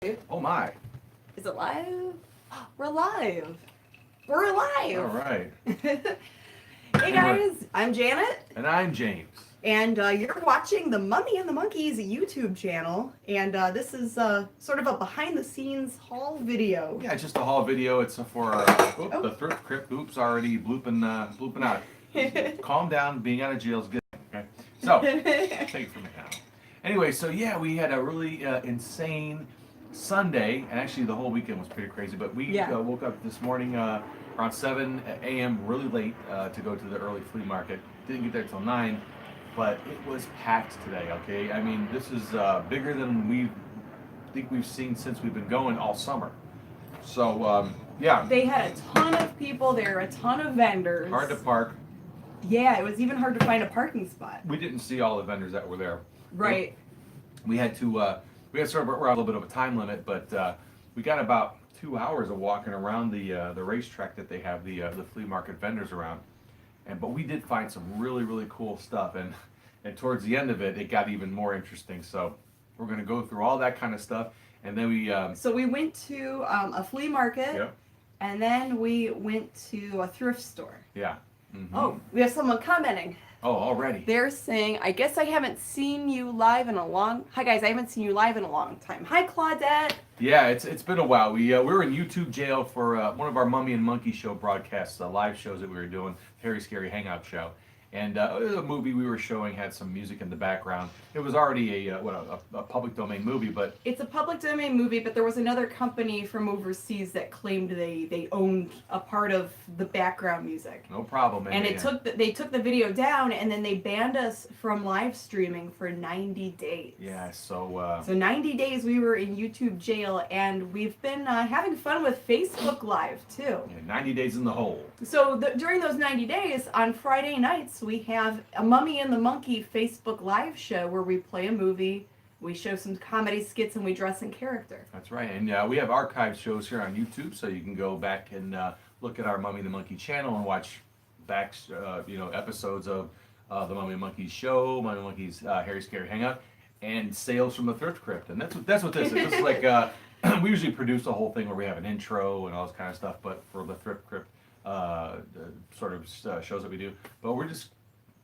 Oh my. Is it live? We're live. We're live. All right. Hey guys, I'm Janet, And I'm James. and you're watching the Mummy and the Monkeys YouTube channel, and this is sort of a behind-the-scenes haul video. Yeah, it's just a haul video. It's for the thrift crypt. Oops, already blooping out. Calm down. Being out of jail is good. Okay. So, take it from me now. Anyway, so yeah, we had a really insane Sunday, and actually the whole weekend was pretty crazy. But we woke up this morning around 7 a.m. really late to go to the early flea market. Didn't get there till 9, but it was packed today. Okay, I mean this is bigger than we think we've seen since we've been going all summer. So yeah, They had a ton of people there, a ton of vendors. hard to park. Yeah, it was even hard to find a parking spot. We didn't see all the vendors that were there. Right. We had to sort of we're on a little bit of a time limit, but we got about 2 hours of walking around the racetrack that they have the flea market vendors around, but we did find some really cool stuff, and towards the end of it, it got even more interesting. So we're gonna go through all that kind of stuff, and then we So we went to a flea market, yeah and then we went to a thrift store. yeah. Mhm. Oh, we have someone commenting. Oh, already. They're saying, I guess I haven't seen you live in a long... Hi, guys, I haven't seen you live in a long time. Hi, Claudette. Yeah, it's been a while. We were in YouTube jail for one of our Mummy and Monkey show broadcasts, live shows that we were doing, Harry Scary Hangout show. And the movie we were showing had some music in the background. It was already a public domain movie, but It's a public domain movie, but there was another company from overseas that claimed they owned a part of the background music. no problem. And they took the video down, and then they banned us from live streaming for 90 days. Yeah, so... So 90 days we were in YouTube jail, and we've been having fun with Facebook Live, too. yeah, 90 days in the hole. So during those 90 days, on Friday nights, we have a Mummy and the Monkey Facebook Live show where we play a movie, we show some comedy skits, and we dress in character. That's right. And we have archive shows here on YouTube, so you can go back and look at our Mummy and the Monkey channel and watch back, episodes of the Mummy and Monkey show, Mummy and Monkey's Harry Scary Hangout, and sales from the thrift crypt. And that's what this is. This is like we usually produce a whole thing where we have an intro and all this kind of stuff, but for the thrift crypt sort of shows that we do. But we're just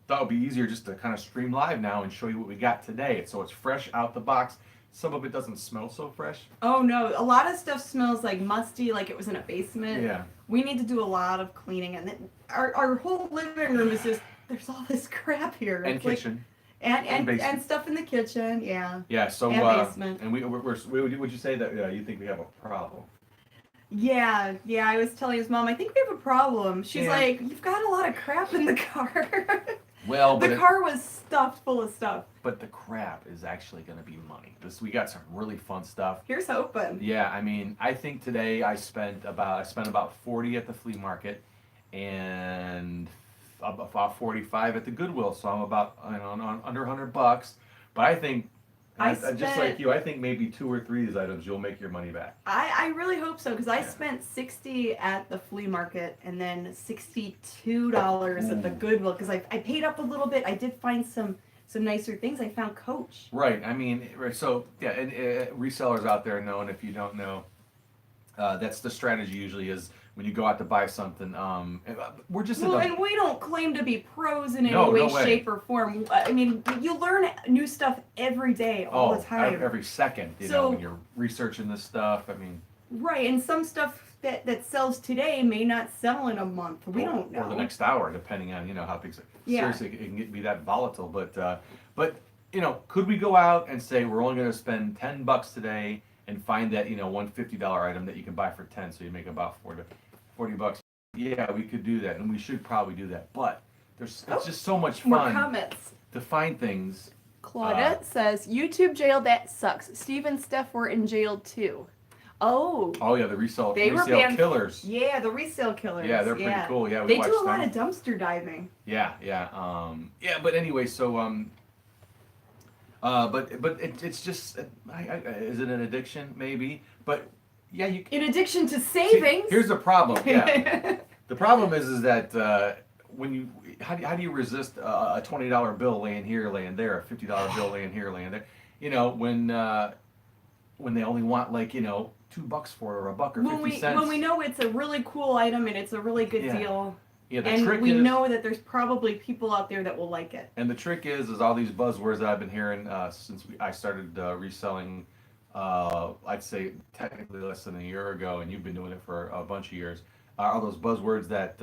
thought it would be easier just to kind of stream live now and show you what we got today. So it's fresh out the box. Some of it doesn't smell so fresh. Oh no, a lot of stuff smells like musty, like it was in a basement. Yeah. We need to do a lot of cleaning, and then our whole living room is just, there's all this crap here. And It's like- kitchen. and basement. stuff in the kitchen, yeah. Yeah, so And basement. and would you say that you think we have a problem? Yeah, I was telling his mom, I think we have a problem. She's Yeah. like, you've got a lot of crap in the car. Well, The car was stuffed full of stuff. but the crap is actually going to be money. We got some really fun stuff. Here's hoping. Yeah, I mean, I think today I spent about 40 at the flea market, and about 45 at the Goodwill. So I'm about under $100. But I think, just like you, I think maybe 2 or 3 of these items you'll make your money back. I really hope so, because I Yeah. spent $60 at the flea market and then $62 at the Goodwill, because I paid up a little bit. I did find some nicer things. I found Coach. Right. I mean, so yeah, and resellers out there know, and if you don't know, that's the strategy usually is when you go out to buy something. We're just Well, and we don't claim to be pros in any No, way, no way. shape, or form. I mean, you learn new stuff every day, all the time. every second. So- when you're researching this stuff. I mean, Right, and some stuff that sells today may not sell in a month. We don't know. Or the next hour, depending on how things. Yeah. Seriously, it can be that volatile. But could we go out and say we're only going to spend $10 today and find that one $50 item that you can buy for 10, so you make about $40. Yeah, we could do that, and we should probably do that. But it's just so much More fun comments. to find things. Claudette says, YouTube jail, that sucks. Steve and Steph were in jail too. Oh. Oh yeah, the resale They were banned. killers. Yeah, the resale killers. Yeah, they're pretty cool. Yeah, we They watched do a lot them. of dumpster diving. Yeah. But anyway, so but it's just is it an addiction maybe? But yeah, you. In addition to See, savings. here's the problem. Yeah, the problem is that when you how do you resist a $20 bill laying here, laying there, a $50 bill laying here, laying there? When when they only want like, $2 for it or $1 or 50 cents. When we know it's a really cool item and it's a really good deal. Yeah, the And trick we is, know that there's probably people out there that will like it. and the trick is all these buzzwords that I've been hearing since I started reselling. I'd say technically less than a year ago, and you've been doing it for a bunch of years. Are those buzzwords that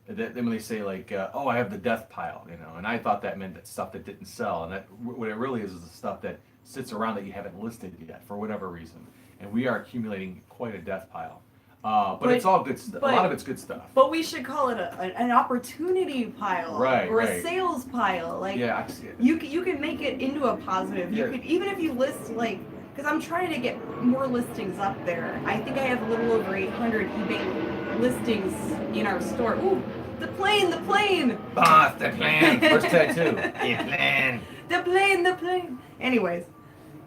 when they say like, "Oh, I have the death pile," and I thought that meant that stuff that didn't sell, and that what it really is the stuff that sits around that you haven't listed yet for whatever reason. And we are accumulating quite a death pile. But it's all good stuff. A lot of it's good stuff. But we should call it an opportunity pile, Right, or a right. sales pile. Like, Yeah, I see it. you can make it into a positive. You Yeah. could, even if you list because I'm trying to get more listings up there. I think I have a little over 800 eBay listings in our store. Ooh, the plane, the plane. Boss, the plane. First tattoo. The plane. The plane, the plane. Anyways,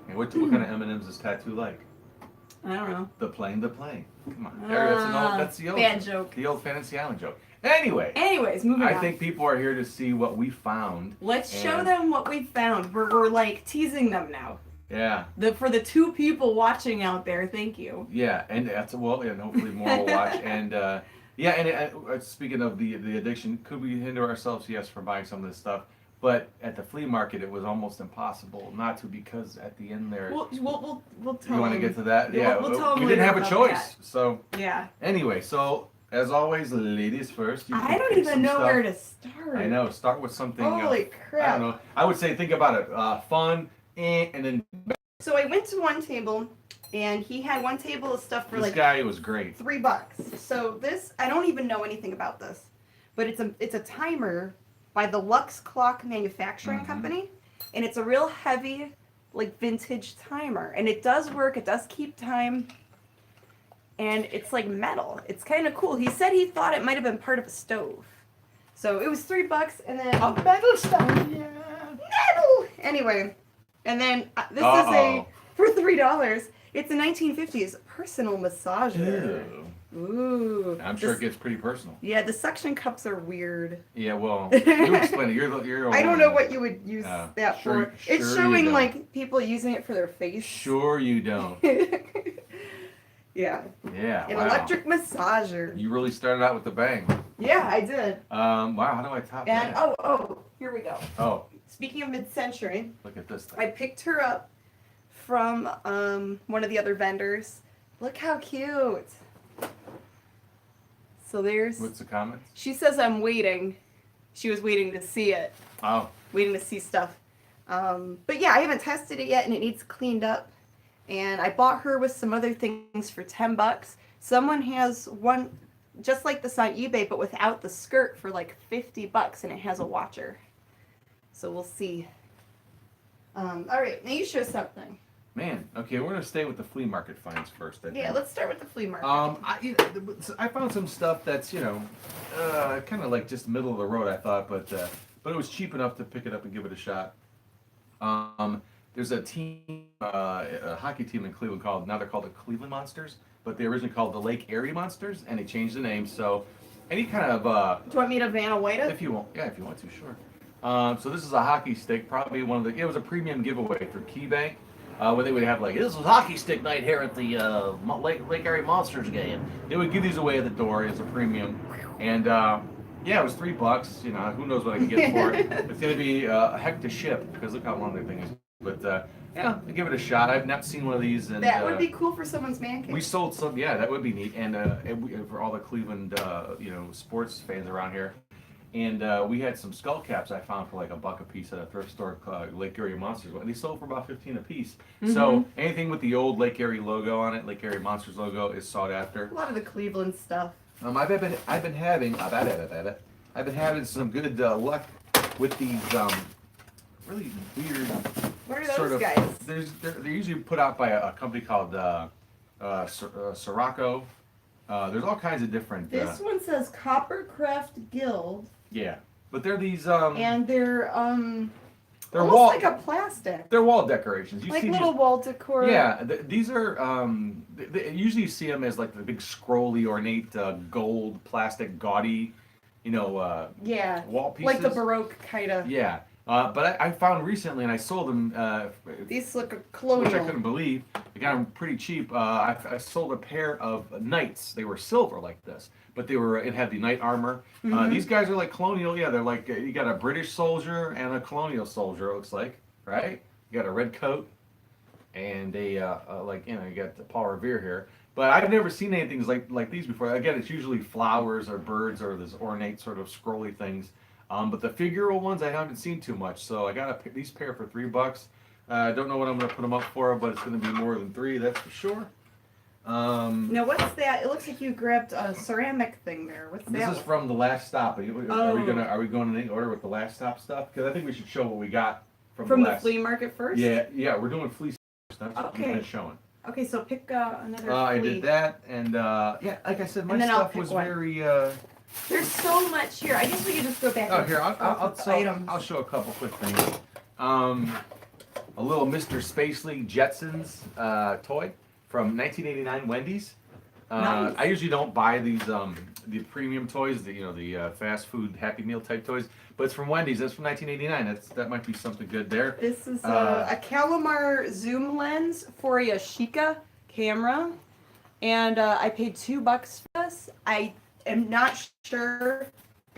And what kind of M&M's is tattoo like? I don't know. The plane, the plane. Come on, that's the old bad joke. The old Fantasy Island joke. Anyways, Moving on. I think people are here to see what we found. Let's show and- them what we found. We're like teasing them now. Yeah, For the 2 people watching out there, thank you. yeah, and that's and hopefully more will watch. And speaking of the addiction, could we hinder ourselves? Yes, for buying some of this stuff. But at the flea market, it was almost impossible not to, because at the end there. We'll tell You want to them. get to that? Yeah, Yeah, we'll tell them we didn't later have a about choice. So Yeah. anyway, so as always, ladies first. You I can don't pick even some know stuff. where to start. I know. Start with something. Holy I crap. don't know. I would say think about it. Fun, and then So I went to one table, and he had one table of stuff for this guy was great. $3. So this, I don't even know anything about this, but it's a timer by the Lux Clock Manufacturing Mhm. Company, and it's a real heavy, like vintage timer, and it does work. It does keep time, and it's like metal. It's kind of cool. He said he thought it might have been part of a stove. So it was $3, and then metal stuff. Yeah. metal. Anyway, and then this is Uh-oh. for $3. It's a 1950s personal massager. Ew. Ooh. I'm sure it gets pretty personal. Yeah, the suction cups are weird. Yeah, well, you explain it. You're. I don't know what you would use that sure- for. It's sure you showing don't. like people using it for their face. Sure, you don't. Yeah. Yeah. An Wow. electric massager. You really started out with a bang. Yeah, I did. Wow. How do I top And that? here we go. Oh, Speaking of mid-century, look at this thing. I picked her up from one of the other vendors. Look how cute. So there's. What's the comments? She says I'm waiting. She was waiting to see it. Oh, Waiting to see stuff. But yeah, I haven't tested it yet, and it needs cleaned up. And I bought her with some other things for $10. Someone has one just like this on eBay, but without the skirt for like $50, and it has a watcher. So we'll see. All right, now you show something. man. Okay, we're gonna stay with the flea market finds first. I Yeah, think. let's start with the flea market. I found some stuff that's kind of like just middle of the road. I thought, but it was cheap enough to pick it up and give it a shot. There's a team, a hockey team in Cleveland now they're called the Cleveland Monsters, but they originally called the Lake Erie Monsters, and they changed the name. So any kind of Do you want me to Vanna White it? if you want to, sure. So this is a hockey stick, probably it was a premium giveaway through KeyBank. Where they would have like, this is hockey stick night here at the Lake Erie Monsters game. They would give these away at the door as a premium, and yeah, it was $3. Who knows what I can get for it? It's gonna be a heck to ship because look how long the thing is. But yeah, I'll give it a shot. I've not seen one of these, and That would be cool for someone's man cave. we sold some. Yeah, that would be neat, and for all the Cleveland sports fans around here. And we had some skull caps I found for like $1 a piece at a thrift store called Lake Erie Monsters, and they sold for about 15 a piece. So anything with the old Lake Erie logo on it, Lake Erie Monsters logo, is sought after. A lot of the Cleveland stuff. I've been having some good luck with these really weird What are those sort of. guys? They're usually put out by a company called Sirocco. There's all kinds of different. This one says Coppercraft Guild, Yeah, but they're these and they're they're almost wall like a plastic, they're wall decorations. You like see little these, wall decor. yeah, these are usually you see them as like the big scrolly ornate gold plastic gaudy, Yeah. wall pieces. Like the Baroque kind of. Yeah, But I found recently, and I sold them, These look which I colonial. couldn't believe. I got them pretty cheap. I sold a pair of knights. They were silver like this, but it had the knight armor. These guys are like colonial. Yeah, they're like you got a British soldier and a colonial soldier. It looks like, right? You got a red coat and like you got the Paul Revere here. But I've never seen anything like these before. Again, it's usually flowers or birds or this ornate sort of scrolly things. But the figural ones I haven't seen too much. So I got these pair for $3. I don't know what I'm going to put them up for, but it's going to be more than 3, that's for sure. Now what's that? It looks like you grabbed a ceramic thing there. What's This that? is from the Last Stop. Are we going in any order with the Last Stop stuff? Because I think we should show what we got From the the last. flea market first? Yeah, we're doing flea stuff. That's what Okay. we're showing. Okay, so pick another I flea. did that, and yeah, like I said, my And then I'll stuff pick was one. very. There's so much here. I guess we could just go back. Oh, and here items. I'll show a couple quick things. A little Mr. Space League Jetsons toy from 1989 Wendy's. Nice. I usually don't buy these the premium toys, the fast food Happy Meal type toys, but it's from Wendy's. That's from 1989. That might be something good there. This is a Calamar zoom lens for a Yashica camera, and I paid $2 for this. I am not sure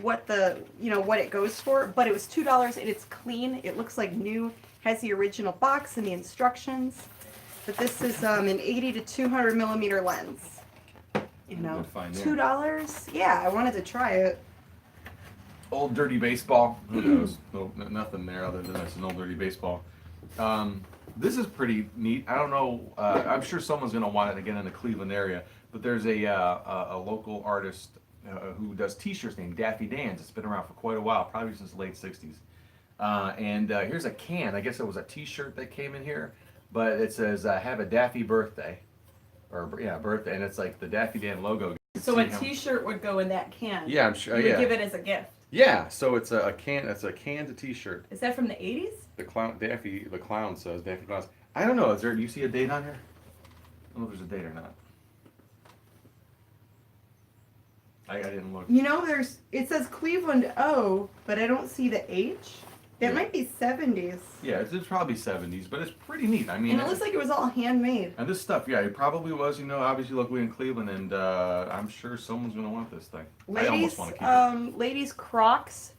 what what it goes for, but it was $2 and it's clean. It looks like new. Has the original box and the instructions. But this is an 80 to 200 millimeter lens. Good find there. $2. Yeah, I wanted to try it. Old dirty baseball. Who knows? No, nothing there other than it's an old dirty baseball. This is pretty neat. I don't know. I'm sure someone's going to want it again in the Cleveland area. But there's a local artist who does T-shirts named Daffy Dan's. It's been around for quite a while, probably since the late '60s. And here's a can. I guess it was a T-shirt that came in here, but it says "Have a Daffy birthday," or birthday, and it's like the Daffy Dan logo. You can So see a him. T-shirt would go in that can. Yeah, I'm sure. You Yeah. would give it as a gift. Yeah, so it's a can. It's a can to T-shirt. Is that from the 80s? The clown, Daffy, the clown says Daffy Clowns. I don't know. Do you see a date on here? I don't know if there's a date or not. I didn't look. It says Cleveland O, but I don't see the H. That Yeah. might be 70s. Yeah, it's probably '70s, but it's pretty neat. I mean, And it looks like it was all handmade. and this stuff, yeah, it probably was. Obviously locally in Cleveland, and I'm sure someone's gonna want this thing. I almost want to keep it. Ladies Crocs.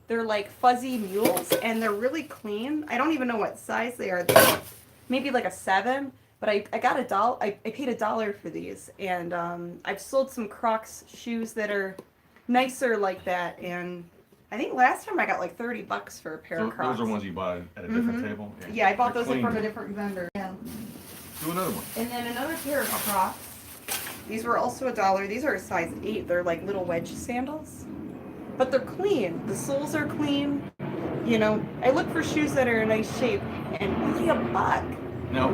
They're like fuzzy mules, and they're really clean. I don't even know what size they are. They're maybe like a 7, but I got $1. I paid $1 for these, and I've sold some Crocs shoes that are nicer like that, and I think last time I got like $30 for a pair of Crocs. Those are ones you bought at a different table. Yeah, I bought They're those clean. from a different vendor. Yeah. Do another one. And then another pair of Crocs. These were also $1. These are a size 8. They're like little wedge sandals. But they're clean. The soles are clean. I look for shoes that are in nice shape, and only $1. Now,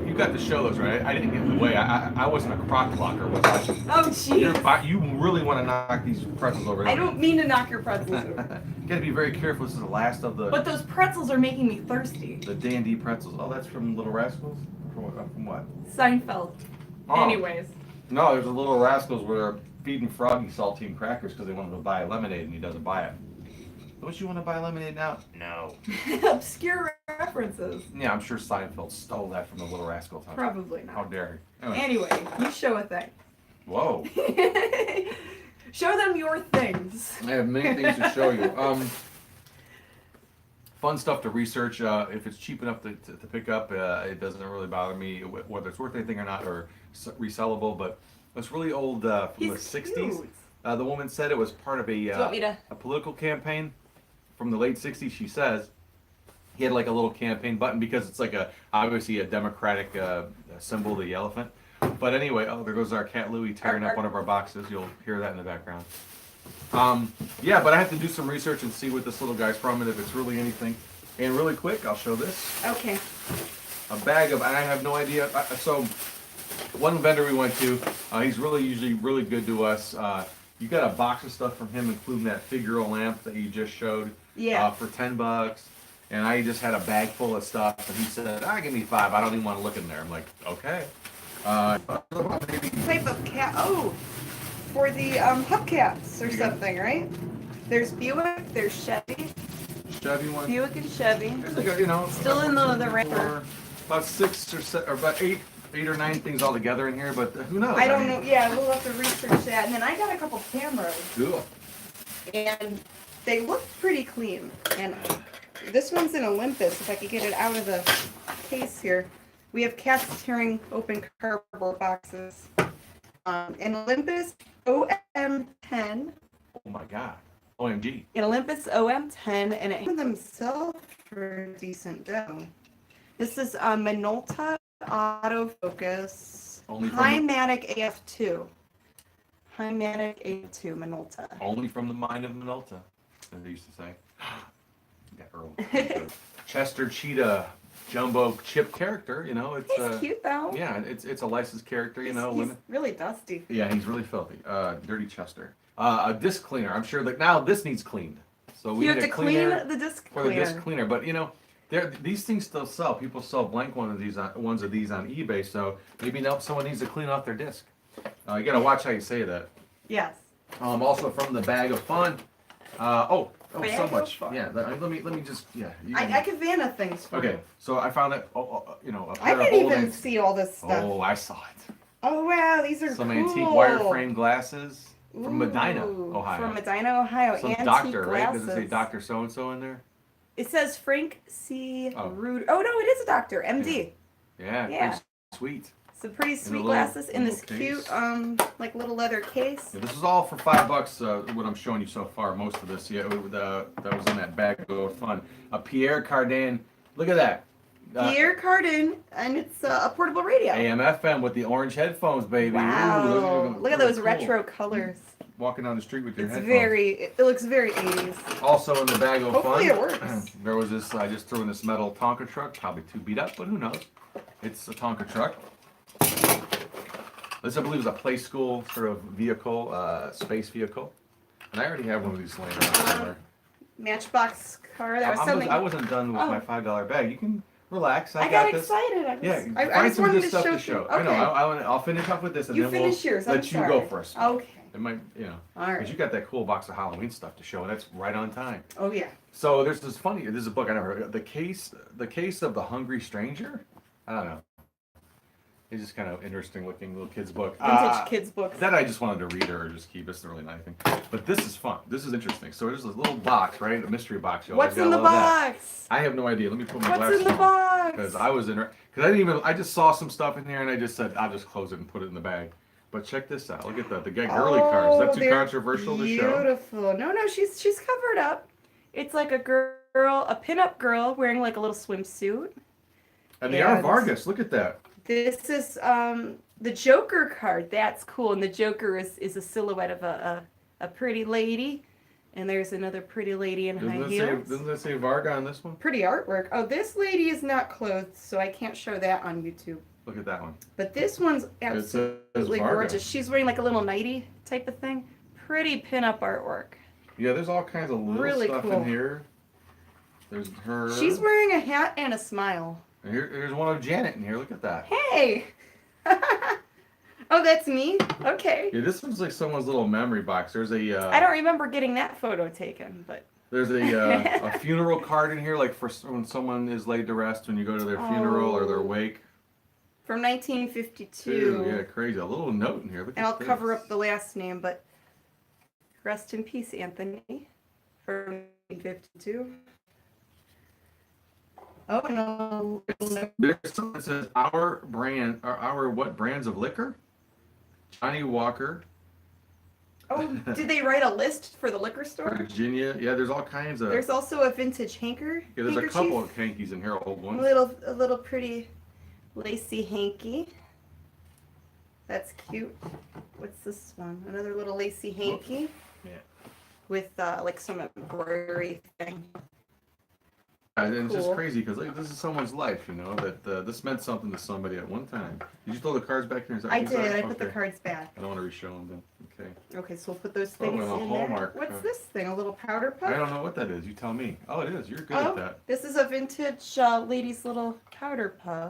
you got to show those, right? I didn't get in the way. I wasn't a crock blocker, was I? Oh, jeez. You really want to knock these pretzels over. I don't mean to knock your pretzels over. You got to be very careful. This is the last of the But those pretzels are making me thirsty. the Dandy pretzels. Oh, that's from Little Rascals? From what? Seinfeld. Oh. Anyways. No, there's a Little Rascals where they're feeding Froggy saltine crackers because they wanted to buy lemonade and he doesn't buy it. Don't you want to buy lemonade now? No. Obscure references. Yeah, I'm sure Seinfeld stole that from the Little Rascals. Huh? Probably How not. dare he? Anyway, you show a thing. Whoa. Show them your things. I have many things to show you. Fun stuff to research. If it's cheap enough to pick up, it doesn't really bother me whether it's worth anything or not or resellable. But it's really old from the 60s. Cute. The woman said it was part of Do you want me to? a political campaign from the late 60s. She says he had like a little campaign button because it's like obviously a democratic symbol, the elephant. But anyway, there goes our cat Louie tearing up one of our boxes. You'll hear that in the background. Yeah, but I have to do some research and see what this little guy's from and if it's really anything. And really quick, I'll show this. Okay. A bag of, and I have no idea. So one vendor we went to, he's usually really good to us. You got a box of stuff from him, including that figural lamp that you just showed. Yeah. For $10. And I just had a bag full of stuff, and he said, give me $5. I don't even want to look in there. I'm like, okay. Type of cat. Oh, for the hubcaps or something, right? There's Buick, there's Chevy. Chevy one. Buick and Chevy. There's like a, you know, Still in the Raptor. about 6 or 7, or about 8 or 9 things all together in here, but who knows? I don't know. Yeah, we'll have to research that. And then I got a couple cameras, Cool. and they look pretty clean. And this one's an Olympus. If I could get it out of the case here, we have cast tearing open cardboard boxes. An Olympus OM10. Oh my God. OMG. An Olympus OM10, and it themselves for decent dough. This is a Minolta autofocus Only from Hymatic AF2. Hymatic AF2 Minolta. Only from the mind of Minolta, as they used to say. Yeah, Earl. Chester Cheetah jumbo chip character, you know, it's He's cute though. yeah, it's a licensed character, you know. He's really dusty. Yeah, he's really filthy. Dirty Chester. A disc cleaner. I'm sure that now this needs cleaned. So we You need have a to clean cleaner the disc for the disc cleaner. cleaner. But you know, these things still sell. People sell blank ones of these on eBay. So maybe now someone needs to clean off their disc. You gotta watch how you say that. Yes. Also from the bag of fun. Oh, Bag so of much. fun. Yeah. Let me just yeah. you I can- could Vanna things for Okay, you. so I found that. You know, a I pair of didn't old even antiques- see all this stuff. Oh, I saw it. Oh wow, these are Some cool. antique wireframe glasses from Medina, Ooh, Ohio. From Medina, Ohio. Some Antique doctor, right? glasses. Does it say Doctor So and So in there? It says Frank C. Oh. Rude. Oh no, it is a doctor, MD. Yeah, Yeah. pretty sweet. Some pretty sweet little- glasses in little this case. cute, like little leather case. Yeah, this is all for $5. What I'm showing you so far, most of this, yeah, that was in that bag of fun. A Pierre Cardin. Look at that. Pierre Cardin, and it's a portable radio. AM/FM with the orange headphones, baby. Wow! Ooh, Look at really those cool. retro colors. Walking down the street with your It's headphones. it looks very 80s. Also in the bag of Hopefully fun, it works. there was this. I just threw in this metal Tonka truck, probably too beat up, but who knows? It's a Tonka truck. This, I believe, is a play school sort of vehicle, space vehicle. And I already have one of these laying around somewhere. Matchbox car. That was something. I wasn't done with Oh. my $5 bag. You can relax. I got got this. excited. Yeah, I find just some wanted good to stuff show to show. you. I know. Okay. I'll finish up with this, and You then finish we'll yours. I'm let you sorry. go first. Okay. It might, you know, All because right. you got that cool box of Halloween stuff to show, and that's right on time. Oh yeah. So there's this funny. This is a book I never heard. The case of the Hungry Stranger. I don't know. It's just kind of interesting looking little kid's book. Vintage kids books. That I just wanted to read or just keep. It's really not anything. But this is fun. This is interesting. So there's this little box, right? A mystery box. You always What's in gotta the love that. box? I have no idea. Let me put my What's glasses in the on. box? Because I was in, because I didn't even, I just saw some stuff in here and I just said, I'll just close it and put it in the bag. But check this out. Look at that. The girly cards. Is that too they're controversial to show? Beautiful. No, she's covered up. It's like a girl, a pinup girl wearing like a little swimsuit. And they Yeah, are this- Vargas. Look at that. This is the Joker card. That's cool. And the Joker is a silhouette of a pretty lady. And there's another pretty lady in high heels. Doesn't that say Varga on this one? Pretty artwork. Oh, this lady is not clothed, so I can't show that on YouTube. Look at that one. But this one's It says absolutely Varga. gorgeous. She's wearing like a little nightie type of thing. Pretty pinup artwork. Yeah, there's all kinds of little Really stuff cool. in here. There's her. She's wearing a hat and a smile. And here's one of Janet in here. Look at that. Hey! Oh, that's me? Okay. Yeah, this one's like someone's little memory box. There's a. I don't remember getting that photo taken, but There's a funeral card in here, like for when someone is laid to rest when you go to their funeral or their Oh. wake. from 1952. Dude, yeah, crazy. A little note in here. Look And I'll at cover this. up the last name, but rest in peace, Anthony, from 1952. Oh, and a little note. There's something that says our brand, or our what brands of liquor? Johnny Walker, Oh, did they write a list for the liquor store? Virginia. Yeah, there's all kinds of. There's also a vintage yeah, there's a handkerchief. couple of hankies in here, old A ones. little pretty lacy hanky. That's cute. What's this one? Another little lacy hanky. Yeah. With like some embroidery thing. And it's just Cool. crazy because like, this is someone's life, you know, that this meant something to somebody at one time. Did you throw the cards back here? Is that I what you did. said? I put the Okay. cards back. I don't want to re-show them then. Okay. Okay, so we'll put those Oh, things and a in Hallmark, there. What's uh, this thing? A little powder puff? I don't know what that is. You tell me. Oh, it is. You're good Oh, at that. this is a vintage lady's little powder puff.